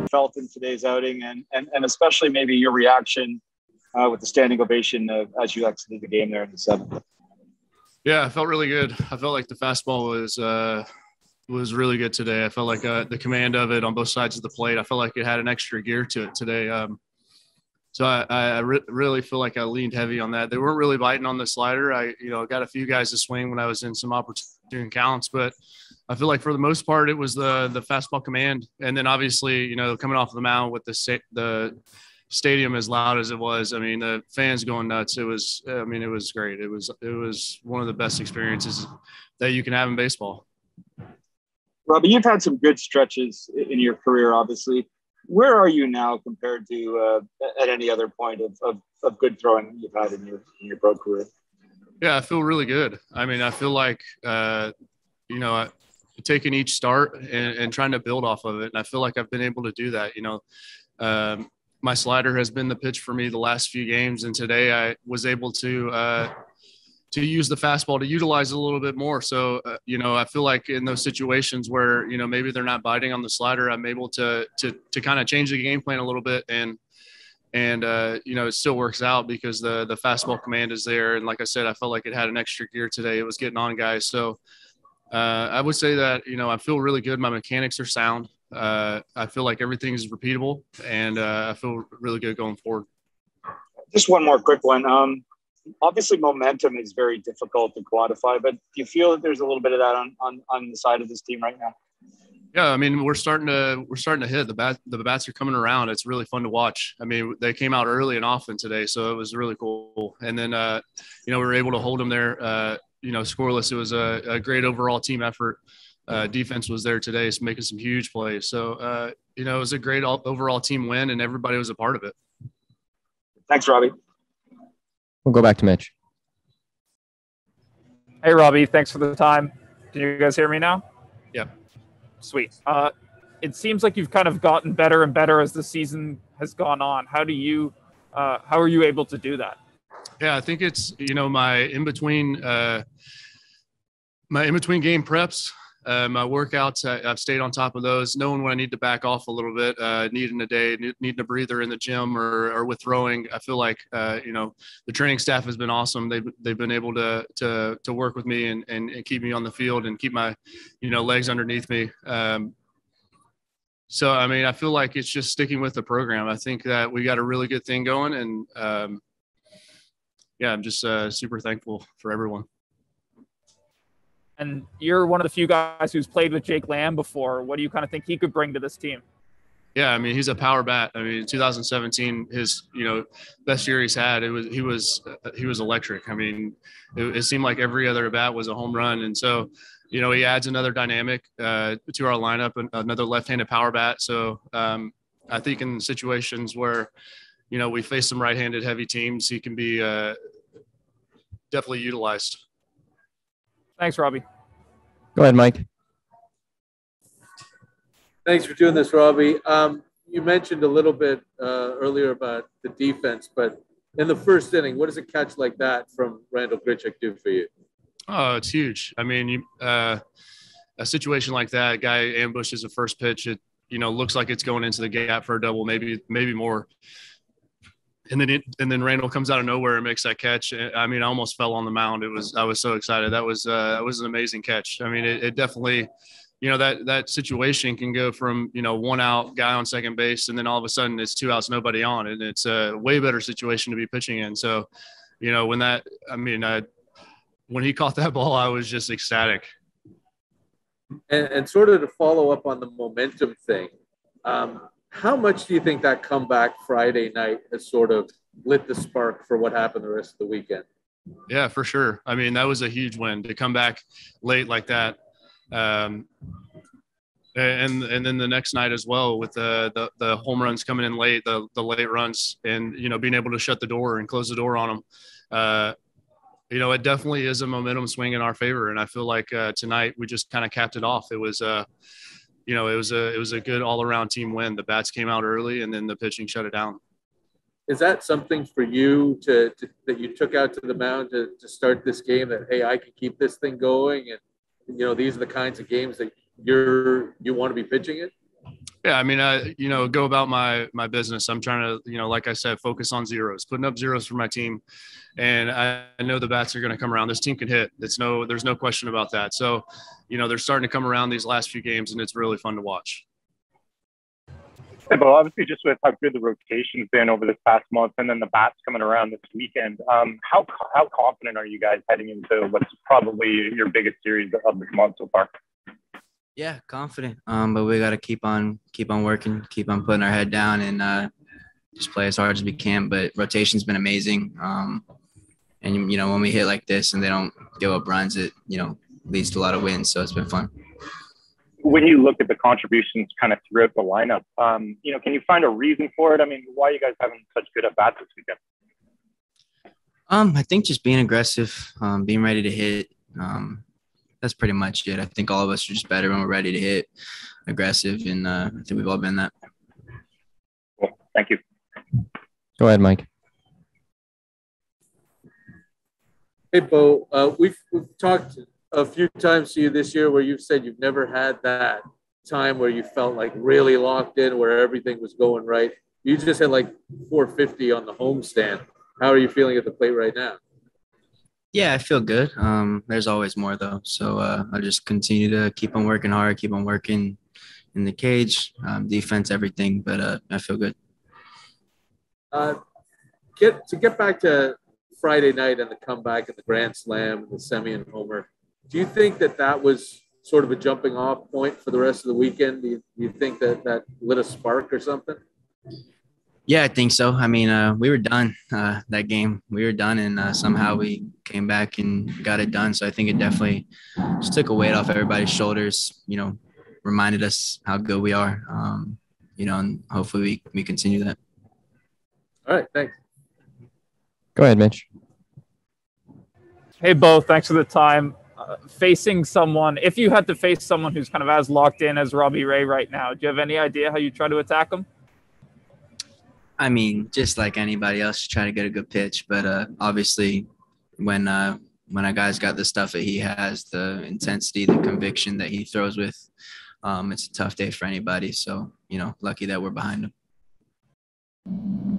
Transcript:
felt in today's outing, and especially maybe your reaction with the standing ovation as you exited the game there in the seventh? Yeah, I felt really good. I felt like the fastball was really good today. I felt like the command of it on both sides of the plate, I felt like it had an extra gear to it today. So I really feel like I leaned heavy on that. They weren't really biting on the slider. I got a few guys to swing when I was in some opportune counts, but I feel like for the most part, it was the fastball command. And then obviously, coming off the mound with the stadium as loud as it was, I mean, the fans going nuts. It was great. It was one of the best experiences that you can have in baseball. Robbie, you've had some good stretches in your career, obviously. Where are you now compared to at any other point of good throwing you've had in your pro career? Yeah, I feel really good. I mean, I feel like, taking each start and trying to build off of it. And I feel like I've been able to do that. My slider has been the pitch for me the last few games. And today I was able to use the fastball to utilize it a little bit more. So, I feel like in those situations where, maybe they're not biting on the slider, I'm able to kind of change the game plan a little bit. And it still works out because the fastball command is there. And like I said, I felt like it had an extra gear today. It was getting on guys. So I would say that, I feel really good. My mechanics are sound. I feel like everything is repeatable, and I feel really good going forward. Just one more quick one. Obviously, momentum is very difficult to quantify, but do you feel that there's a little bit of that on the side of this team right now? Yeah, I mean, we're starting to hit the bats are coming around. It's really fun to watch. I mean, they came out early and often today, so it was really cool. And then, we were able to hold them there. Scoreless. It was a great overall team effort. Defense was there today, so making some huge plays. So, it was a great overall team win, and everybody was a part of it. Thanks, Robbie. We'll go back to Mitch. Hey, Robbie. Thanks for the time. Can you guys hear me now? Yeah. Sweet. It seems like you've kind of gotten better and better as the season has gone on. How are you able to do that? Yeah, I think it's, my in between game preps, my workouts, I've stayed on top of those, knowing when I need to back off a little bit, needing a day, needing a breather in the gym or with throwing. I feel like, the training staff has been awesome. They've been able to work with me and keep me on the field and keep my, legs underneath me. So, I mean, I feel like it's just sticking with the program. I think that we got a really good thing going, and, I'm just super thankful for everyone. And you're one of the few guys who's played with Jake Lamb before. What do you kind of think he could bring to this team? Yeah, I mean, he's a power bat. I mean, 2017, his best year he's had. He was electric. I mean, it seemed like every other bat was a home run, and so he adds another dynamic to our lineup, another left-handed power bat. So I think in situations where we face some right-handed heavy teams, he can be definitely utilized. Thanks, Robbie. Go ahead, Mike. Thanks for doing this, Robbie. You mentioned a little bit earlier about the defense, but in the first inning, what does a catch like that from Randall Grichuk do for you? Oh, it's huge. I mean, a situation like that, a guy ambushes a first pitch. It looks like it's going into the gap for a double, maybe more. And then Randall comes out of nowhere and makes that catch. I mean, I almost fell on the mound. I was so excited. That was an amazing catch. I mean, it definitely, that situation can go from, one out, guy on second base, and then all of a sudden it's 2 outs, nobody on. And it's a way better situation to be pitching in. So, when he caught that ball, I was just ecstatic. And sort of to follow up on the momentum thing, how much do you think that comeback Friday night has sort of lit the spark for what happened the rest of the weekend? Yeah, for sure. I mean, that was a huge win to come back late like that. And then the next night as well with the home runs coming in late, the late runs, and being able to shut the door and close the door on them. It definitely is a momentum swing in our favor, and I feel like tonight we just kind of capped it off. It was it was a good all around team win. The bats came out early, and then the pitching shut it down. Is that something for you that you took out to the mound to start this game? That hey, I can keep this thing going, and these are the kinds of games that you want to be pitching in? Yeah, I mean, go about my business. I'm trying to, like I said, focus on zeros, putting up zeros for my team, and I know the bats are going to come around. This team can hit. There's no question about that. So, they're starting to come around these last few games, and it's really fun to watch. Yeah, but obviously, just with how good the rotation's been over this past month, and then the bats coming around this weekend, how confident are you guys heading into what's probably your biggest series of this month so far? Yeah, confident. But we got to keep on working, keep on putting our head down, and just play as hard as we can. But rotation's been amazing. And when we hit like this and they don't give up runs, it leads to a lot of wins. So it's been fun. When you look at the contributions kind of throughout the lineup, can you find a reason for it? I mean, why are you guys having such good at bats this weekend? I think just being aggressive, being ready to hit. That's pretty much it. I think all of us are just better when we're ready to hit, aggressive, and I think we've all been that. Cool. Thank you. Go ahead, Mike. Hey, Bo, we've talked a few times to you this year where you've said you've never had that time where you felt like really locked in, where everything was going right. You just had like 450 on the homestand. How are you feeling at the plate right now? Yeah, I feel good. There's always more though. So I'll just continue to keep on working hard, keep on working in the cage, defense, everything. But I feel good. Get back to Friday night and the comeback and the grand slam and the semi and homer. Do you think that was sort of a jumping off point for the rest of the weekend? Do you think that lit a spark or something? Yeah, I think so. I mean, we were done that game. We were done, and somehow we came back and got it done. So I think it definitely just took a weight off everybody's shoulders, reminded us how good we are, and hopefully we continue that. All right, thanks. Go ahead, Mitch. Hey, Bo, thanks for the time. Facing someone, if you had to face someone who's kind of as locked in as Robbie Ray right now, do you have any idea how you try to attack him? I mean, just like anybody else, try to get a good pitch. But obviously, when a guy's got the stuff that he has, the intensity, the conviction that he throws with, it's a tough day for anybody. So, lucky that we're behind him.